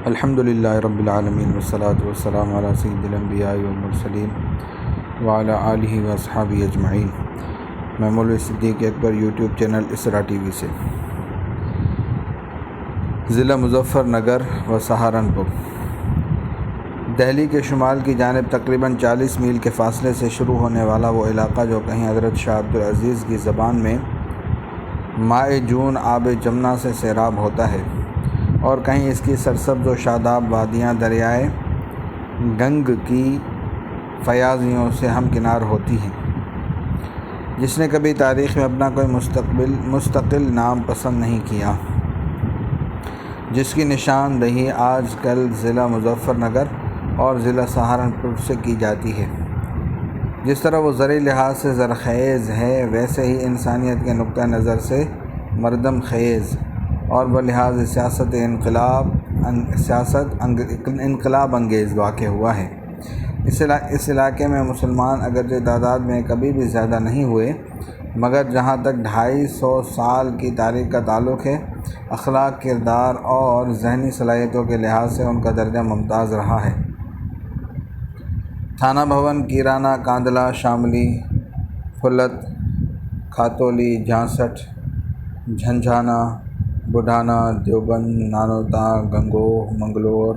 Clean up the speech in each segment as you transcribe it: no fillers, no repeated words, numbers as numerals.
الحمدللہ رب العالمین والصلاة والسلام علی سید الانبیاء والمرسلین وعلی آلہ واصحابہ اجمعین۔ میں مولوی صدیق اکبر یوٹیوب چینل اسرا ٹی وی سے۔ ضلع مظفر نگر و سہارنپور دہلی کے شمال کی جانب تقریباً 40 میل کے فاصلے سے شروع ہونے والا وہ علاقہ جو کہیں حضرت شاہ عبدالعزیز کی زبان میں مائے جون آب جمنا سے سیراب ہوتا ہے، اور کہیں اس کی سرسبز و شاداب وادیاں دریائے گنگ کی فیاضیوں سے ہمکنار ہوتی ہیں، جس نے کبھی تاریخ میں اپنا کوئی مستقل نام پسند نہیں کیا، جس کی نشاندہی آج کل ضلع مظفر نگر اور ضلع سہارنپور سے کی جاتی ہے۔ جس طرح وہ زرعی لحاظ سے زرخیز ہے، ویسے ہی انسانیت کے نقطہ نظر سے مردم خیز اور بلحاظ سیاست انقلاب انگیز واقع ہوا ہے۔ اس علاقے میں مسلمان اگرچہ تعداد میں کبھی بھی زیادہ نہیں ہوئے، مگر جہاں تک 250 سال کی تاریخ کا تعلق ہے، اخلاق، کردار اور ذہنی صلاحیتوں کے لحاظ سے ان کا درجہ ممتاز رہا ہے۔ تھانہ بھون، کیرانہ، کاندلہ، شاملی، پھلت، کھاتولی، جھانسٹھ، جھنجھانا، بڈھانا، دیوبند، نانوتا، گنگوہ، منگلور،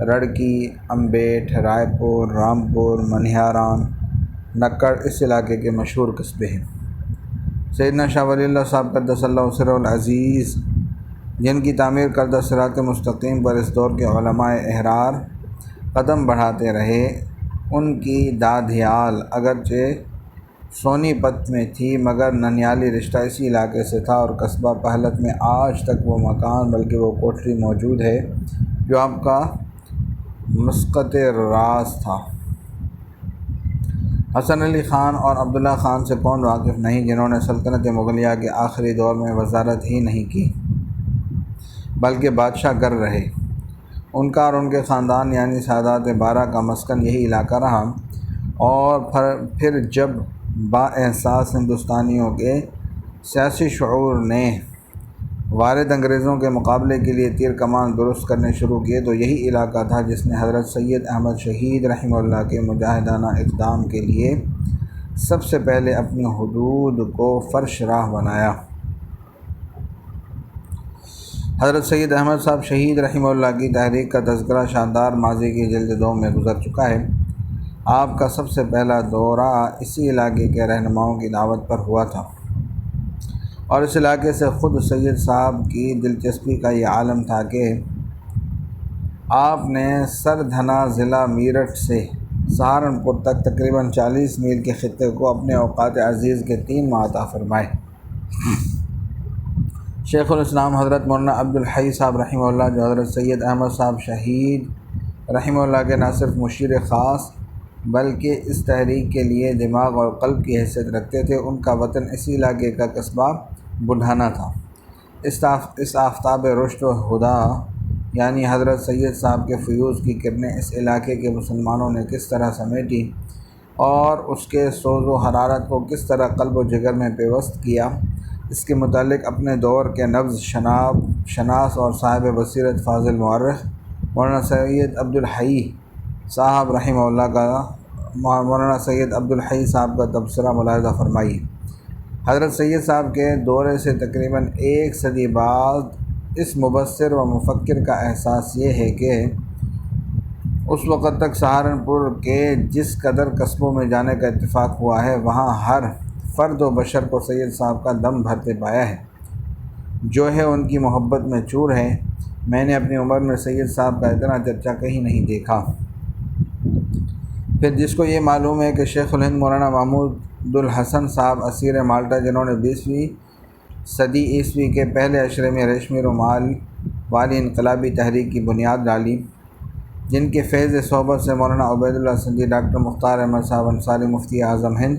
رڑکی، امبیٹھ، رائے پور، رامپور، منہیاران، نکڑ اس علاقے کے مشہور قصبے ہیں۔ سیدنا شاہ ولی اللہ صاحب قدس اللہ سرہ العزیز، جن کی تعمیر کردہ صراط مستقیم پر اس دور کے علماء احرار قدم بڑھاتے رہے، ان کی دادھیال اگرچہ سونی پت میں تھی، مگر ننیالی رشتہ اسی علاقے سے تھا، اور قصبہ پہلت میں آج تک وہ مکان بلکہ وہ کوٹھری موجود ہے جو آپ کا مسقط راز تھا۔ حسن علی خان اور عبداللہ خان سے کون واقف نہیں، جنہوں نے سلطنت مغلیہ کے آخری دور میں وزارت ہی نہیں کی بلکہ بادشاہ گر رہے۔ ان کا اور ان کے خاندان یعنی سادات بارہ کا مسکن یہی علاقہ رہا، اور پھر جب با احساس ہندوستانیوں کے سیاسی شعور نے وارد انگریزوں کے مقابلے کے لیے تیر کمان درست کرنے شروع کیے، تو یہی علاقہ تھا جس نے حضرت سید احمد شہید رحمہ اللہ کے مجاہدانہ اقدام کے لیے سب سے پہلے اپنی حدود کو فرش راہ بنایا۔ حضرت سید احمد صاحب شہید رحمہ اللہ کی تحریک کا تذکرہ شاندار ماضی کی جلد 2 میں گزر چکا ہے۔ آپ کا سب سے پہلا دورہ اسی علاقے کے رہنماؤں کی دعوت پر ہوا تھا، اور اس علاقے سے خود سید صاحب کی دلچسپی کا یہ عالم تھا کہ آپ نے سردھنا ضلع میرٹھ سے سہارنپور تک تقریباً 40 میل کے خطے کو اپنے اوقات عزیز کے 3 ماہ عطا فرمائے۔ شیخ الاسلام حضرت مولانا عبدالحی صاحب رحمہ اللہ، جو حضرت سید احمد صاحب شہید رحمہ اللہ کے نہ صرف مشیر خاص بلکہ اس تحریک کے لیے دماغ اور قلب کی حیثیت رکھتے تھے، ان کا وطن اسی علاقے کا قصبہ بڈھانا تھا۔ اس آفتاب رشد و ہدا یعنی حضرت سید صاحب کے فیوز کی کرنیں اس علاقے کے مسلمانوں نے کس طرح سمیٹی اور اس کے سوز و حرارت کو کس طرح قلب و جگر میں پیوست کیا، اس کے متعلق اپنے دور کے نبض شناس اور صاحب بصیرت فاضل مورخ مولانا سید عبدالحی صاحب رحمہ اللہ کا تبصرہ ملاحظہ فرمائیے۔ حضرت سید صاحب کے دورے سے تقریباً 1 صدی بعد اس مبصر و مفکر کا احساس یہ ہے کہ اس وقت تک سہارنپور کے جس قدر قصبوں میں جانے کا اتفاق ہوا ہے، وہاں ہر فرد و بشر کو سید صاحب کا دم بھرتے پایا ہے، جو ہے ان کی محبت میں چور ہے۔ میں نے اپنی عمر میں سید صاحب کا اتنا چرچا کہیں نہیں دیکھا۔ پھر جس کو یہ معلوم ہے کہ شیخ الہند مولانا محمود الحسن صاحب اسیر مالٹا، جنہوں نے 20ویں صدی عیسوی کے پہلے عشرے میں ریشمی رومال والی انقلابی تحریک کی بنیاد ڈالی، جن کے فیض صحبت سے مولانا عبید اللہ سندھی، ڈاکٹر مختار احمد صاحب انصاری مفتی اعظم ہند،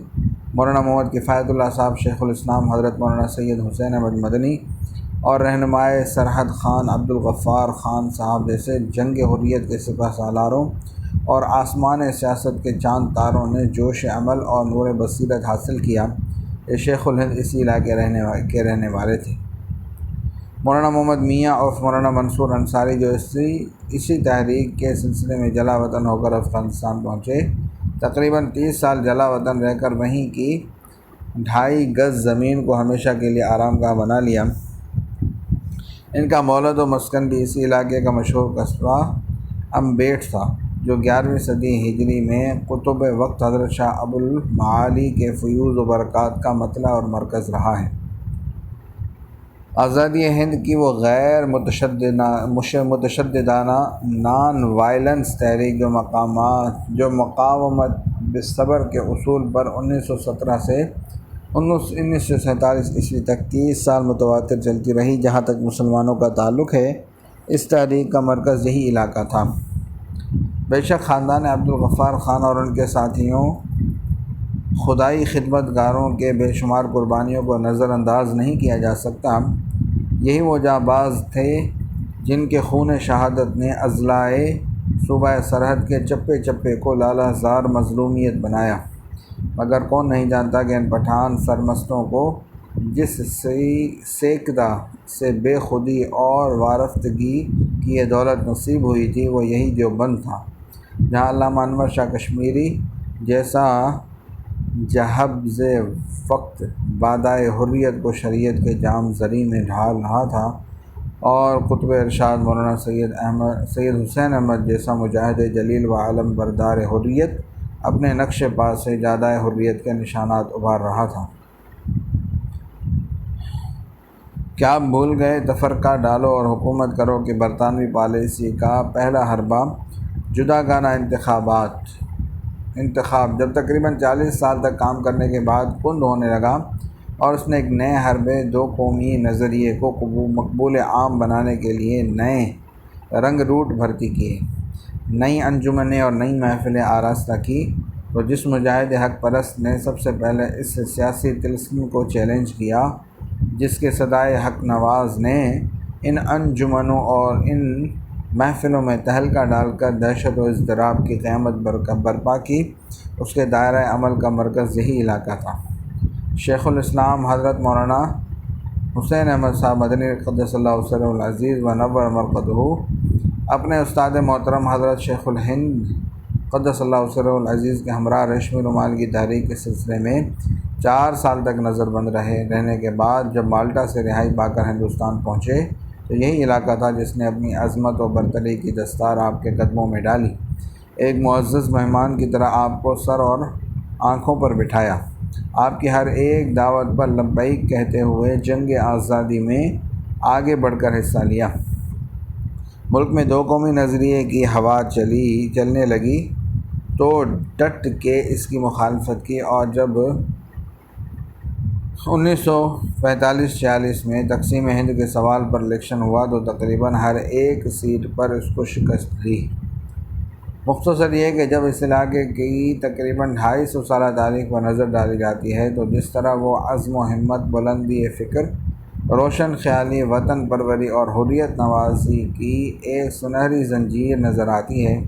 مولانا محمد کفایت اللہ صاحب شیخ الاسلام، حضرت مولانا سید حسین احمد مدنی اور رہنمائے سرحد خان عبدالغفار خان صاحب جیسے جنگ حریت کے سپہ سالاروں اور آسمان سیاست کے چاند تاروں نے جوش عمل اور نور بصیرت حاصل کیا۔ یہ شیخ الہند اسی علاقے کے رہنے والے تھے۔ مولانا محمد میاں اور مولانا منصور انصاری جو اسی تحریک کے سلسلے میں جلا وطن ہو کر افغانستان پہنچے، تقریباً 30 سال جلا وطن رہ کر وہیں کی 2.5 گز زمین کو ہمیشہ کے لیے آرام گاہ بنا لیا۔ ان کا مولد و مسکن بھی اسی علاقے کا مشہور قصبہ امبیٹ تھا، جو 11ویں صدی ہجری میں قطب وقت حضرت شاہ ابو المعالی کے فیوض و برکات کا مطلع اور مرکز رہا ہے۔ آزادی ہند کی وہ غیر متشددانہ نان وائلنس تحریک جو مقاومت بالصبر کے اصول پر 1917 سے 1947 عیسوی تک 30 سال متواتر چلتی رہی، جہاں تک مسلمانوں کا تعلق ہے اس تحریک کا مرکز یہی علاقہ تھا۔ بے شک خاندان عبدالغفار خان اور ان کے ساتھیوں خدائی خدمت گاروں کے بے شمار قربانیوں کو نظر انداز نہیں کیا جا سکتا۔ یہی وہ جانباز تھے جن کے خون شہادت نے اضلاع صوبہ سرحد کے چپے چپے کو لالہ زار مظلومیت بنایا، مگر کون نہیں جانتا کہ ان پٹھان سرمستوں کو جس سیکدہ سے بے خودی اور وارفتگی کی یہ دولت نصیب ہوئی تھی وہ یہی دیوبند تھا، جہاں علامہ انور شاہ کشمیری جیسا جہبذ وقت بادائے حریت کو شریعت کے جام زری میں ڈھال رہا تھا، اور قطب ارشاد مولانا سید حسین احمد جیسا مجاہد جلیل و عالم بردار حریت اپنے نقش پا سے جادہ حریت کے نشانات ابھار رہا تھا۔ کیا آپ بھول گئے تفرقہ ڈالو اور حکومت کرو کہ برطانوی پالیسی کا پہلا حربہ جداگانہ انتخاب جب تقریباً 40 سال تک کام کرنے کے بعد کند ہونے لگا اور اس نے ایک نئے حربے دو قومی نظریے کو مقبول عام بنانے کے لیے نئے رنگ روٹ بھرتی کیے، نئی انجمنیں اور نئی محفلیں آراستہ کی، تو جس مجاہد حق پرست نے سب سے پہلے اس سیاسی طلسم کو چیلنج کیا، جس کے صدائے حق نواز نے ان انجمنوں اور ان محفلوں میں تہلکہ ڈال کر دہشت و اضطراب کی قیامت برپا کی، اس کے دائرہ عمل کا مرکز یہی علاقہ تھا۔ شیخ الاسلام حضرت مولانا حسین احمد صاحب مدنی قدس اللہ سرہ العزیز و نور مرقدہ اپنے استاد محترم حضرت شیخ الہند قدس اللہ سرہ العزیز کے ہمراہ ریشمی رومال کی تحریک کے سلسلے میں 4 سال تک نظر بند رہنے کے بعد جب مالٹا سے رہائی پا کر ہندوستان پہنچے تو یہی علاقہ تھا جس نے اپنی عظمت و برتری کی دستار آپ کے قدموں میں ڈالی، ایک معزز مہمان کی طرح آپ کو سر اور آنکھوں پر بٹھایا، آپ کی ہر ایک دعوت پر لبیک کہتے ہوئے جنگ آزادی میں آگے بڑھ کر حصہ لیا۔ ملک میں 2 قومی نظریے کی ہوا چلنے لگی تو ڈٹ کے اس کی مخالفت کی، اور جب 1945-46 میں تقسیم ہند کے سوال پر الیکشن ہوا تو تقریباً ہر ایک سیٹ پر اس کو شکست دی۔ مختصر یہ کہ جب اس علاقے کی تقریباً 250 سالہ تاریخ پر نظر ڈالی جاتی ہے تو جس طرح وہ عزم و ہمت، بلندی فکر، روشن خیالی، وطن پروری اور حریت نوازی کی ایک سنہری زنجیر نظر آتی ہے،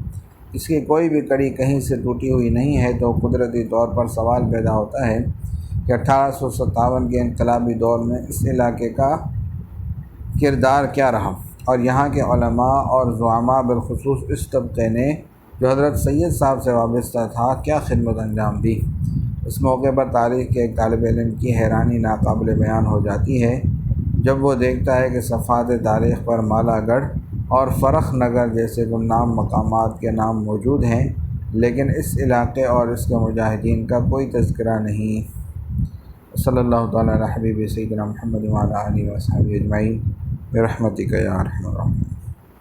اس کی کوئی بھی کڑی کہیں سے ٹوٹی ہوئی نہیں ہے، تو قدرتی طور پر سوال پیدا ہوتا ہے کہ 1857 کے انقلابی دور میں اس علاقے کا کردار کیا رہا، اور یہاں کے علماء اور زعماء بالخصوص اس طبقے نے جو حضرت سید صاحب سے وابستہ تھا کیا خدمت انجام دی۔ اس موقع پر تاریخ کے ایک طالب علم کی حیرانی ناقابل بیان ہو جاتی ہے جب وہ دیکھتا ہے کہ صفحات تاریخ پر مالا گڑھ اور فرخ نگر جیسے گمنام مقامات کے نام موجود ہیں، لیکن اس علاقے اور اس کے مجاہدین کا کوئی تذکرہ نہیں۔ صلی اللہ تعالیٰ علی حبیب سیدنا محمد وعلی آلہ وصحبہ اجمعین برحمتک یا ارحم الراحمین۔